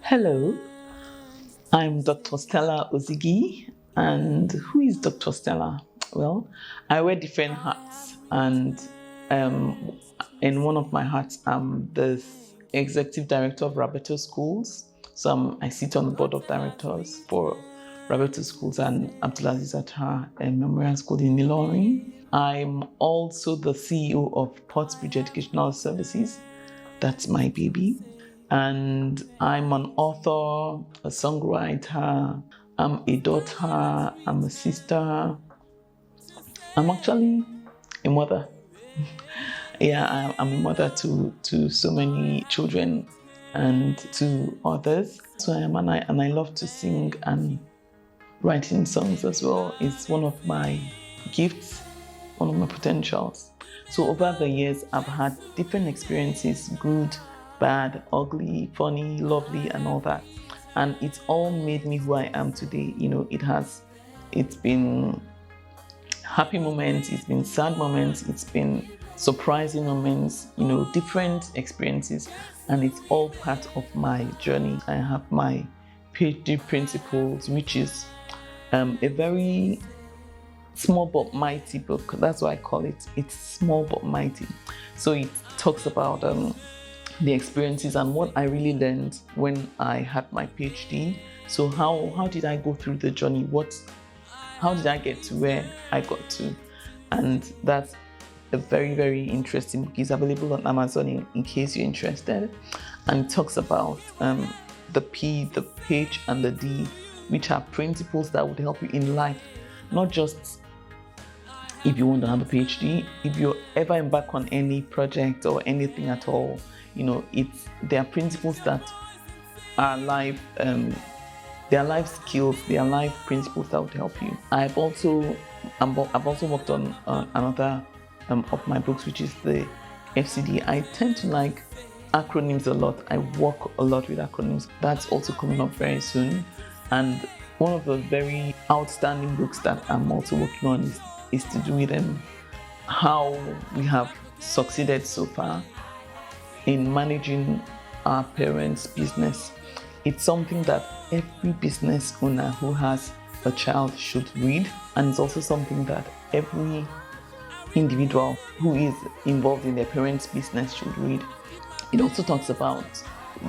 Hello, I'm Dr. Stella Ozigi, and who is Dr. Stella? Well, I wear different hats, and in one of my hats, I'm the executive director of Rabeto Schools. So I sit on the board of directors for Rabeto Schools and Abdulaziz Atta Memorial School in Ilorin. I'm also the CEO of Portsbridge Educational Services. That's my baby. And I'm an author, a songwriter, I'm a daughter, I'm a sister. I'm actually a mother. Yeah, I'm a mother to so many children and to others. So I am, and I love to sing, and writing songs as well is one of my gifts, one of my potentials. So over the years, I've had different experiences, good, bad, ugly, funny, lovely, and all that. And it's all made me who I am today. It's been happy moments, it's been sad moments, it's been surprising moments, different experiences, and it's all part of my journey. I have my PhD principles, which is a very small but mighty book. That's why I call it. It's small but mighty. So it talks about the experiences and what I really learned when I had my PhD. So how did I go through the journey? How did I get to where I got to? And that's a very, very interesting book. It's available on Amazon in case you're interested. And it talks about the P, the H, and the D, which are principles that would help you in life. Not just if you want to have a PhD, if you ever embark on any project or anything at all, there are principles that are life, they are life skills, they are life principles that would help you. I've also worked on another of my books, which is the FCD. I tend to like acronyms a lot. I work a lot with acronyms. That's also coming up very soon. And one of the very outstanding books that I'm also working on is to do with how we have succeeded so far in managing our parents' business. It's something that every business owner who has a child should read, and it's also something that every individual who is involved in their parents' business should read. It also talks about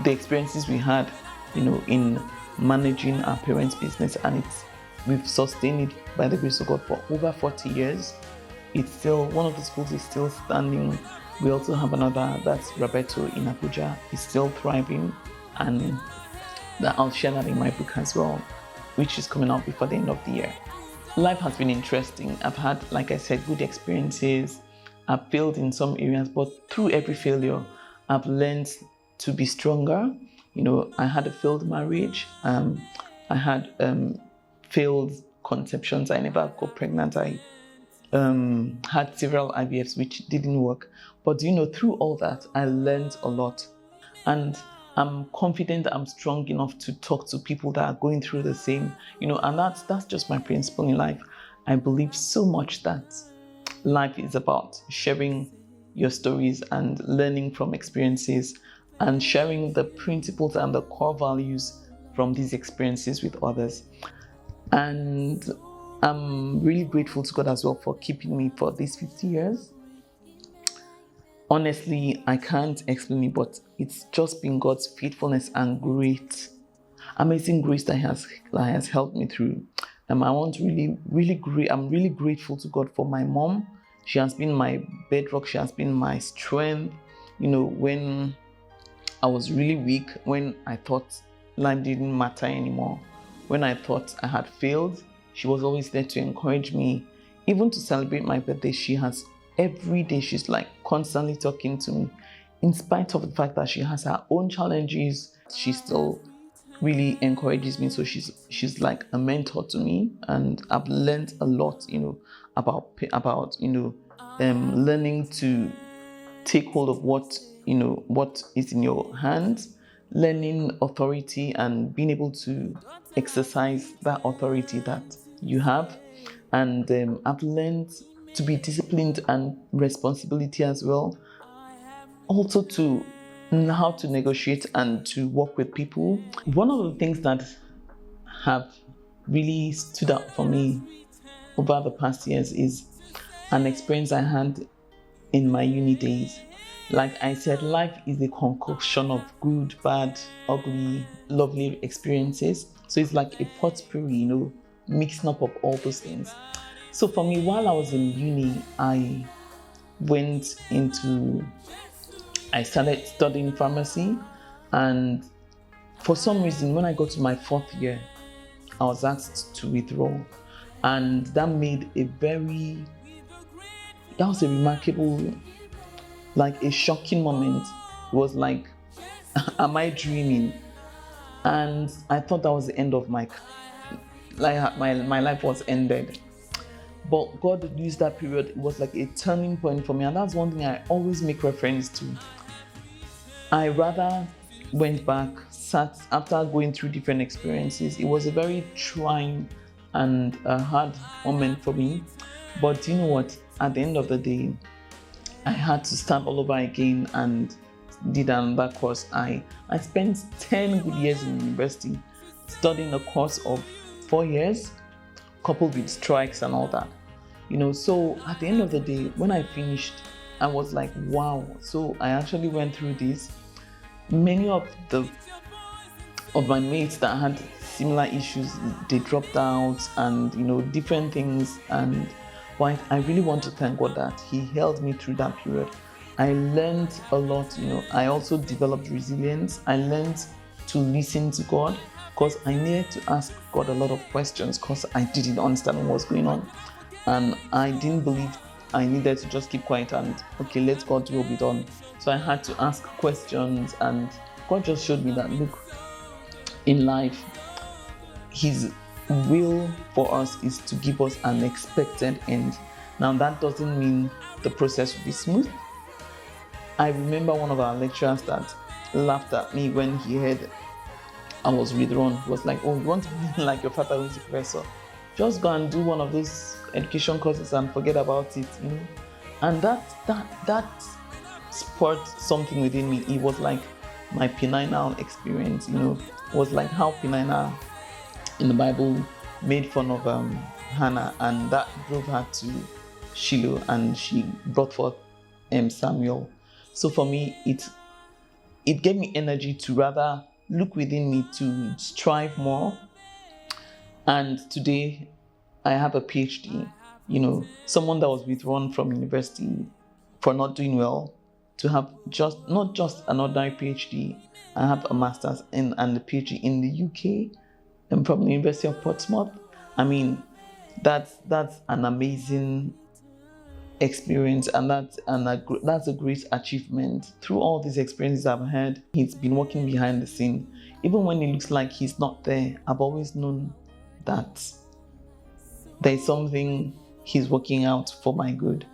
the experiences we had, in managing our parents' business, and we've sustained it by the grace of God for over 40 years. It's still, one of the schools is still standing. We also have another, that's Rabeto in Abuja. It's still thriving, and I'll share that in my book as well, which is coming out before the end of the year. Life has been interesting. I've had, like I said, good experiences. I've failed in some areas, but through every failure, I've learned to be stronger. I had a failed marriage. I had failed conceptions. I never got pregnant. I had several IVFs which didn't work. But through all that, I learned a lot. And I'm confident I'm strong enough to talk to people that are going through the same, and that's just my principle in life. I believe so much that life is about sharing your stories and learning from experiences and sharing the principles and the core values from these experiences with others. And I'm really grateful to God as well for keeping me for these 50 years. Honestly, I can't explain it, but it's just been God's faithfulness and great, amazing grace that has helped me through. I'm really grateful to God for my mom. She has been my bedrock. She has been my strength. When I was really weak, when I thought life didn't matter anymore, when I thought I had failed, she was always there to encourage me. Even to celebrate my birthday, every day she's like constantly talking to me. In spite of the fact that she has her own challenges, she still really encourages me. So she's like a mentor to me, and I've learned a lot, about learning to take hold of what is in your hands, learning authority and being able to exercise that authority that you have. And I've learned to be disciplined and responsibility as well. Also to know how to negotiate and to work with people. One of the things that have really stood out for me over the past years is an experience I had in my uni days. Like I said, life is a concoction of good, bad, ugly, lovely experiences. So it's like a potpourri, mixing up of all those things. So for me, while I was in uni, I started studying pharmacy, and for some reason, when I got to my 4th year, I was asked to withdraw, and that was a remarkable, like a shocking moment. It was like, am I dreaming? And I thought that was the end of my life was ended. But God used that period. It was like a turning point for me, and that's one thing I always make reference to. I rather went back, sat after going through different experiences. It was a very trying and a hard moment for me. But you know what? At the end of the day, I had to start all over again and did another course. I spent 10 good years in university studying a course of 4 years, coupled with strikes and all that. So at the end of the day, when I finished, I was like, wow. So I actually went through this. Many of my mates that had similar issues, they dropped out and different things. And but I really want to thank God that He held me through that period. I learned a lot. I also developed resilience. I learned to listen to God, because I needed to ask God a lot of questions, because I didn't understand what was going on. And I didn't believe I needed to just keep quiet and, okay, let God's will be done. So I had to ask questions, and God just showed me that, look, in life, His will for us is to give us an expected end. Now, that doesn't mean the process will be smooth. I remember one of our lecturers that laughed at me when he heard I was withdrawn. He was like, oh, you want to be like your father who's a professor? Just go and do one of those education courses and forget about it, And that spurred something within me. It was like my penile experience, It was like how Penina in the Bible made fun of Hannah, and that drove her to Shiloh, and she brought forth Samuel. So for me, it gave me energy to rather look within me to strive more. And today, I have a PhD. Someone that was withdrawn from university for not doing well, to have not just an ordinary PhD. I have a master's and a PhD in the UK, and from the University of Portsmouth. I mean, that's an amazing experience, and that's a great achievement. Through all these experiences I've had, He's been working behind the scene. Even when it looks like He's not there, I've always known that there's something He's working out for my good.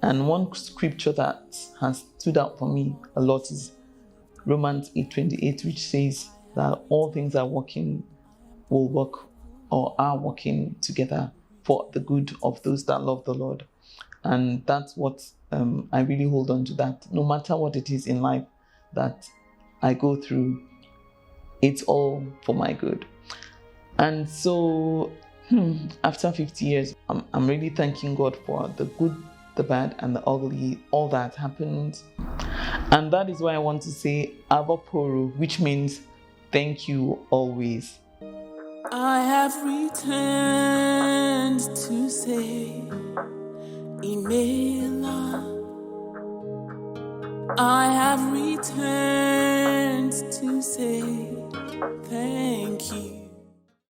And one scripture that has stood out for me a lot is Romans 8:28, which says that all things are working together for the good of those that love the Lord. And that's what I really hold on to, that no matter what it is in life that I go through, it's all for my good. And so after 50 years, I'm really thanking God for the good, the bad, and the ugly, all that happened. And that is why I want to say Avaporo, which means thank you always. I have returned to say, Imela. I have returned to say, thank you.